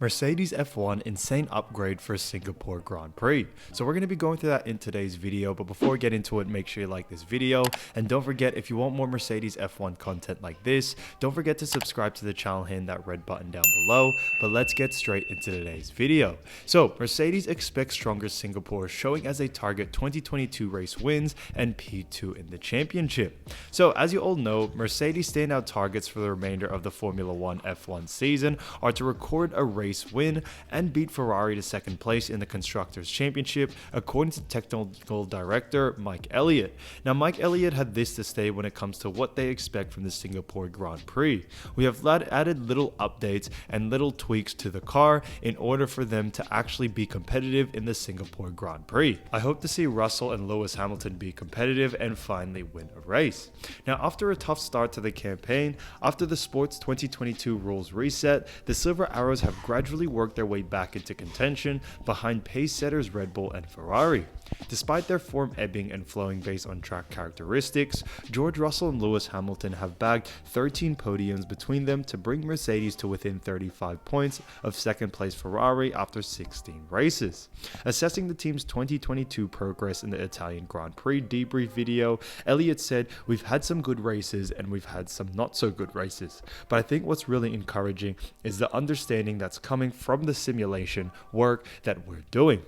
Mercedes F1 insane upgrade for Singapore Grand Prix. So we're going to be going through that in today's video, but before we get into it, make sure you like this video, and don't forget, if you want more Mercedes F1 content like this, don't forget to subscribe to the channel, hitting that red button down below. But let's get straight into today's video. So Mercedes expects stronger Singapore, showing as they target 2022 race wins and P2 in the championship. So as you all know, Mercedes standout targets for the remainder of the Formula 1 F1 season are to record a race win and beat Ferrari to second place in the Constructors' Championship, according to technical director Mike Elliott. Now, Mike Elliott had this to say when it comes to what they expect from the Singapore Grand Prix. We have added little updates and little tweaks to the car in order for them to actually be competitive in the Singapore Grand Prix. I hope to see Russell and Lewis Hamilton be competitive and finally win a race. Now, after a tough start to the campaign, after the sport's 2022 rules reset, the Silver Arrows have gradually worked their way back into contention behind pace setters Red Bull and Ferrari. Despite their form ebbing and flowing based on track characteristics, George Russell and Lewis Hamilton have bagged 13 podiums between them to bring Mercedes to within 35 points of second place Ferrari after 16 races. Assessing the team's 2022 progress in the Italian Grand Prix debrief video, Elliott said, "We've had some good races and we've had some not so good races, but I think what's really encouraging is the understanding that's coming from the simulation work that we're doing,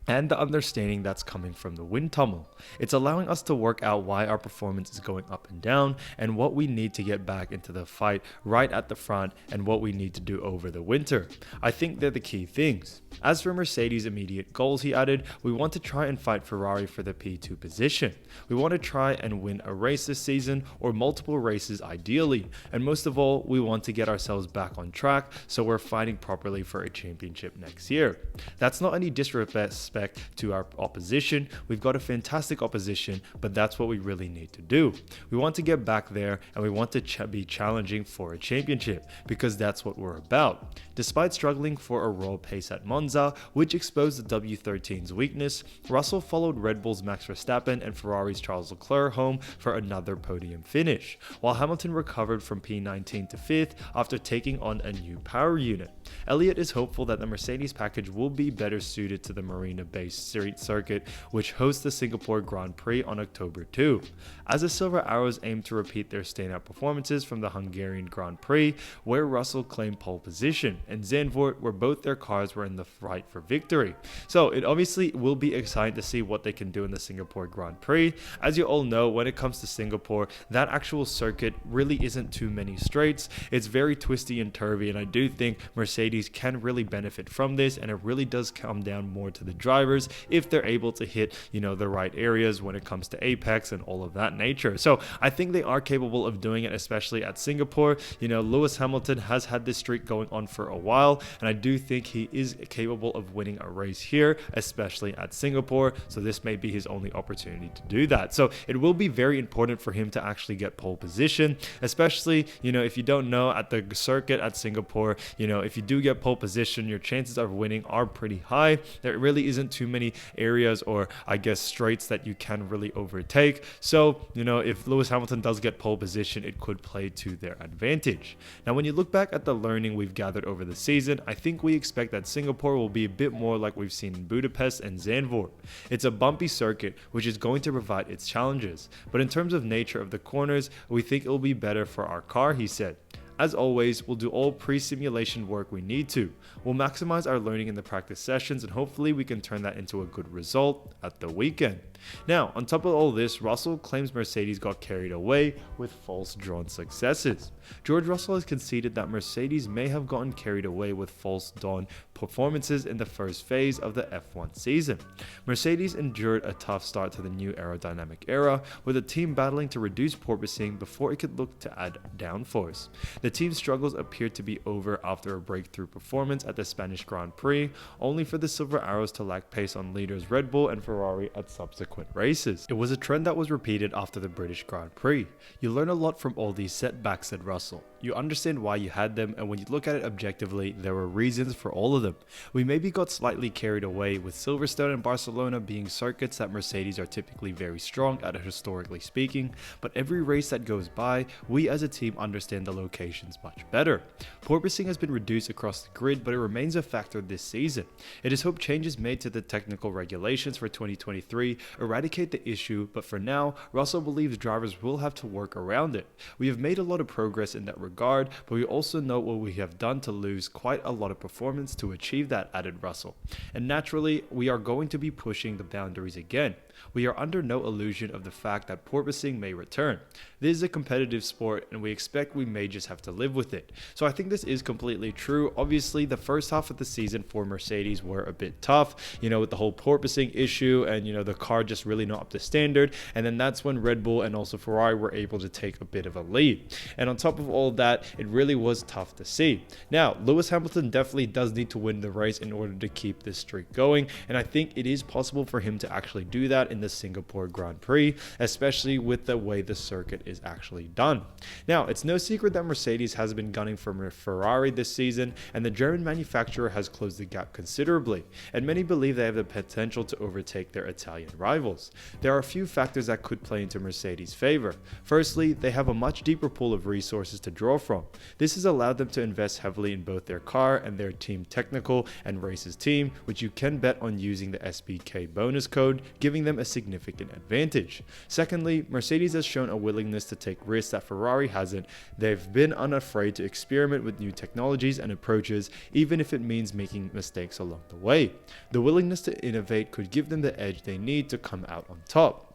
and the understanding that's coming from the wind tunnel. It's allowing us to work out why our performance is going up and down, and what we need to get back into the fight right at the front, and what we need to do over the winter. I think they're the key things." As for Mercedes' immediate goals, he added, "We want to try and fight Ferrari for the P2 position. We want to try and win a race this season, or multiple races ideally, and most of all, we want to get ourselves back on track so we're fighting properly for a championship next year. That's not any disrespect to our opposition. We've got a fantastic opposition, but that's what we really need to do. We want to get back there, and we want to be challenging for a championship, because that's what we're about." Despite struggling for a raw pace at Monza, which exposed the W13's weakness, Russell followed Red Bull's Max Verstappen and Ferrari's Charles Leclerc home for another podium finish, while Hamilton recovered from P19 to 5th after taking on a new power unit. Elliott is hopeful that the Mercedes package will be better suited to the Marina-based street circuit, which hosts the Singapore Grand Prix on October 2. As the Silver Arrows aim to repeat their standout performances from the Hungarian Grand Prix, where Russell claimed pole position, and Zandvoort, where both their cars were in the fight for victory. So it obviously will be exciting to see what they can do in the Singapore Grand Prix. As you all know, when it comes to Singapore, that actual circuit really isn't too many straights. It's very twisty and turvy, and I do think Mercedes can really benefit from this, and it really does come down more to the drivers if they're able to hit, the right areas when it comes to apex and all of that nature. So I think they are capable of doing it, especially at Singapore. Lewis Hamilton has had this streak going on for a while, and I do think he is capable of winning a race here, especially at Singapore. So this may be his only opportunity to do that. So it will be very important for him to actually get pole position, especially, if you don't know, at the circuit at Singapore, if you do get pole position, your chances of winning are pretty high. There really isn't too many areas, or I guess straights, that you can really overtake. So, if Lewis Hamilton does get pole position, it could play to their advantage. Now, when you look back at the learning we've gathered over the season, I think we expect that Singapore will be a bit more like we've seen in Budapest and Zandvoort. It's a bumpy circuit, which is going to provide its challenges. But in terms of nature of the corners, we think it will be better for our car, he said. As always, we'll do all pre-simulation work we need to. We'll maximize our learning in the practice sessions, and hopefully we can turn that into a good result at the weekend. Now, on top of all this, Russell claims Mercedes got carried away with false drawn successes. George Russell has conceded that Mercedes may have gotten carried away with false drawn performances in the first phase of the F1 season. Mercedes endured a tough start to the new aerodynamic era, with the team battling to reduce porpoising before it could look to add downforce. The team's struggles appeared to be over after a breakthrough performance at the Spanish Grand Prix, only for the Silver Arrows to lack pace on leaders Red Bull and Ferrari at subsequent races. It was a trend that was repeated after the British Grand Prix. "You learn a lot from all these setbacks," said Russell. "You understand why you had them, and when you look at it objectively, there were reasons for all of them. We maybe got slightly carried away, with Silverstone and Barcelona being circuits that Mercedes are typically very strong at historically speaking, but every race that goes by, we as a team understand the location conditions much better. Porpoising has been reduced across the grid, but it remains a factor this season. It is hoped changes made to the technical regulations for 2023 eradicate the issue, but for now, Russell believes drivers will have to work around it. We have made a lot of progress in that regard, but we also know what we have done to lose quite a lot of performance to achieve that, added Russell. And naturally, we are going to be pushing the boundaries again. We are under no illusion of the fact that porpoising may return. This is a competitive sport and we expect we may just have to live with it. So I think this is completely true. Obviously, the first half of the season for Mercedes were a bit tough, with the whole porpoising issue and, the car just really not up to standard. And then that's when Red Bull and also Ferrari were able to take a bit of a lead. And on top of all that, it really was tough to see. Now, Lewis Hamilton definitely does need to win the race in order to keep this streak going. And I think it is possible for him to actually do that in the Singapore Grand Prix, especially with the way the circuit is actually done. Now, it's no secret that Mercedes has been gunning for Ferrari this season, and the German manufacturer has closed the gap considerably, and many believe they have the potential to overtake their Italian rivals. There are a few factors that could play into Mercedes' favor. Firstly, they have a much deeper pool of resources to draw from. This has allowed them to invest heavily in both their car and their team technical and races team, which you can bet on using the SBK bonus code, giving them a significant advantage. Secondly, Mercedes has shown a willingness to take risks that Ferrari hasn't. They've been unafraid to experiment with new technologies and approaches, even if it means making mistakes along the way. The willingness to innovate could give them the edge they need to come out on top.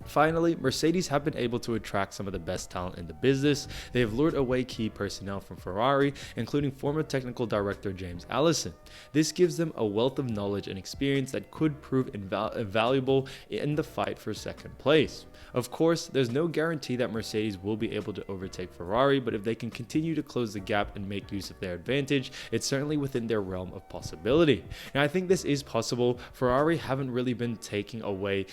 Finally, Mercedes have been able to attract some of the best talent in the business. They have lured away key personnel from Ferrari, including former technical director James Allison. This gives them a wealth of knowledge and experience that could prove invaluable in the fight for second place. Of course, there's no guarantee that Mercedes will be able to overtake Ferrari, but if they can continue to close the gap and make use of their advantage, it's certainly within their realm of possibility. And I think this is possible. Ferrari haven't really been taking away,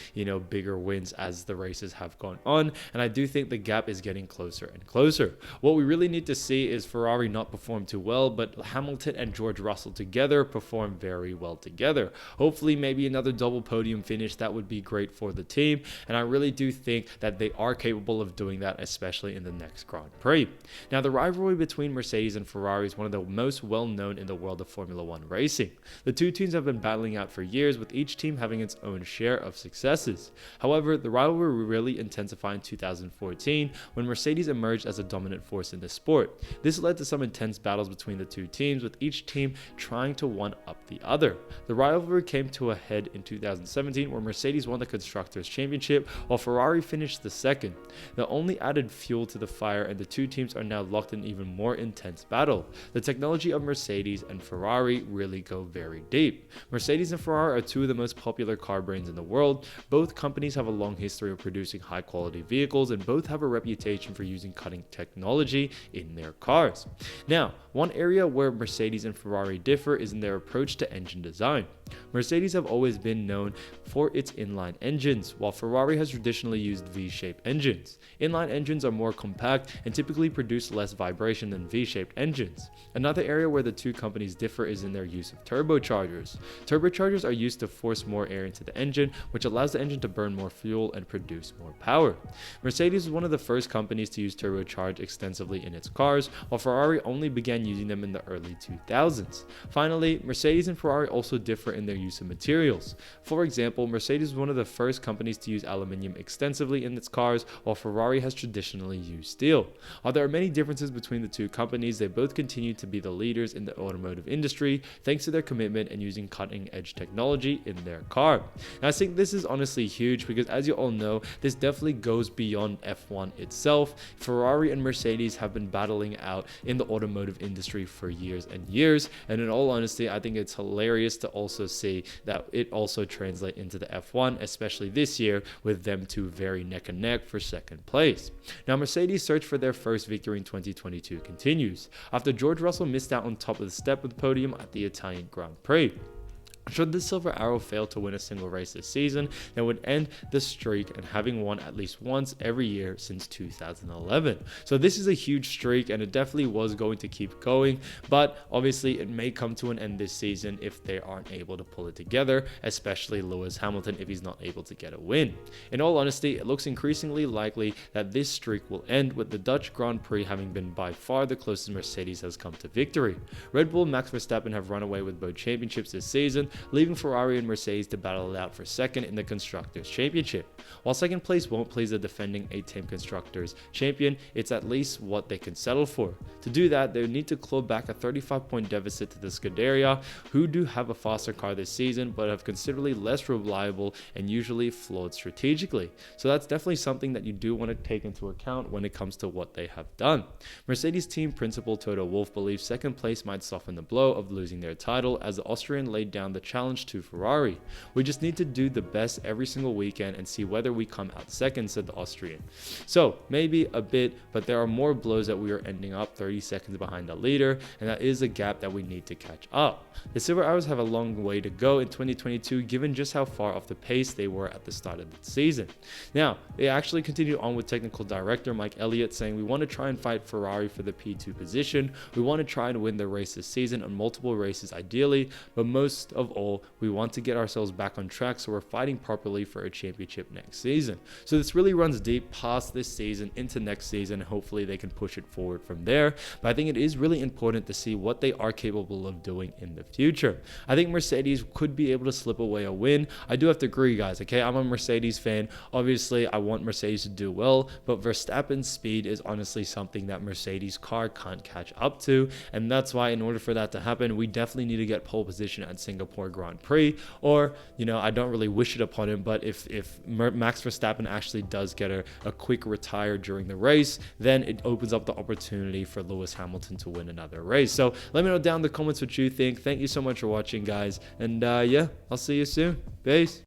bigger wins as the races have gone on, and I do think the gap is getting closer and closer. What we really need to see is Ferrari not perform too well, but Hamilton and George Russell together perform very well together. Hopefully maybe another double podium finish, that would be great for the team, and I really do think that they are capable of doing that, especially in the next Grand Prix. Now, the rivalry between Mercedes and Ferrari is one of the most well known in the world of Formula One racing. The two teams have been battling out for years, with each team having its own share of successes. However, the rivalry really intensified in 2014 when Mercedes emerged as a dominant force in the sport. This led to some intense battles between the two teams, with each team trying to one-up the other. The rivalry came to a head in 2017 where Mercedes won the Constructors' Championship while Ferrari finished the second. The only added fuel to the fire, and the two teams are now locked in even more intense battle. The technology of Mercedes and Ferrari really go very deep. Mercedes and Ferrari are two of the most popular car brands in the world. Both companies have a long history of producing high quality vehicles, and both have a reputation for using cutting technology in their cars. Now, one area where Mercedes and Ferrari differ is in their approach to engine design. Mercedes have always been known for its inline engines, while Ferrari has traditionally used V-shaped engines. Inline engines are more compact and typically produce less vibration than V-shaped engines. Another area where the two companies differ is in their use of turbochargers. Turbochargers are used to force more air into the engine, which allows the engine to burn more fuel and produce more power. Mercedes was one of the first companies to use turbocharge extensively in its cars, while Ferrari only began using them in the early 2000s. Finally, Mercedes and Ferrari also differ in their use of materials. For example, Mercedes was one of the first companies to use aluminium extensively in its cars, while Ferrari has traditionally used steel. While there are many differences between the two companies, they both continue to be the leaders in the automotive industry thanks to their commitment and using cutting-edge technology in their car. And I think this is honestly huge because, as you all know, this definitely goes beyond F1 itself. Ferrari and Mercedes have been battling out in the automotive industry for years and years, and in all honesty, I think it's hilarious to also see that it also translates into the F1, especially this year with them two very neck and neck for second place. Now, Mercedes' search for their first victory in 2022 continues after George Russell missed out on top of the step of the podium at the Italian Grand Prix. Should the Silver Arrow fail to win a single race this season, that would end the streak and having won at least once every year since 2011. So this is a huge streak, and it definitely was going to keep going, but obviously it may come to an end this season if they aren't able to pull it together, especially Lewis Hamilton if he's not able to get a win. In all honesty, it looks increasingly likely that this streak will end with the Dutch Grand Prix having been by far the closest Mercedes has come to victory. Red Bull and Max Verstappen have run away with both championships this season, leaving Ferrari and Mercedes to battle it out for second in the Constructors' Championship. While second place won't please the defending 8-time Constructors champion, it's at least what they can settle for. To do that, they would need to claw back a 35-point deficit to the Scuderia, who do have a faster car this season but have considerably less reliable and usually flawed strategically. So that's definitely something that you do want to take into account when it comes to what they have done. Mercedes team principal Toto Wolff believes second place might soften the blow of losing their title, as the Austrian laid down the challenge to Ferrari. We just need to do the best every single weekend and see whether we come out second, said the Austrian. So maybe a bit, but there are more blows that we are ending up 30 seconds behind the leader, and that is a gap that we need to catch up. The Silver Arrows have a long way to go in 2022 given just how far off the pace they were at the start of the season. Now, they actually continued on with technical director Mike Elliott saying, "We want to try and fight Ferrari for the P2 position. We want to try and win the race this season on multiple races ideally, but most of all, we want to get ourselves back on track so we're fighting properly for a championship next season." So this really runs deep past this season into next season, and hopefully they can push it forward from there. But I think it is really important to see what they are capable of doing in the future. I think Mercedes could be able to slip away a win. I do have to agree, guys, okay? I'm a Mercedes fan. Obviously, I want Mercedes to do well, but Verstappen's speed is honestly something that Mercedes car can't catch up to, and that's why in order for that to happen, we definitely need to get pole position at Singapore Grand Prix, or, I don't really wish it upon him, but if Max Verstappen actually does get a quick retire during the race, then it opens up the opportunity for Lewis Hamilton to win another race. So let me know down in the comments what you think. Thank you so much for watching, guys, and yeah, I'll see you soon. Peace.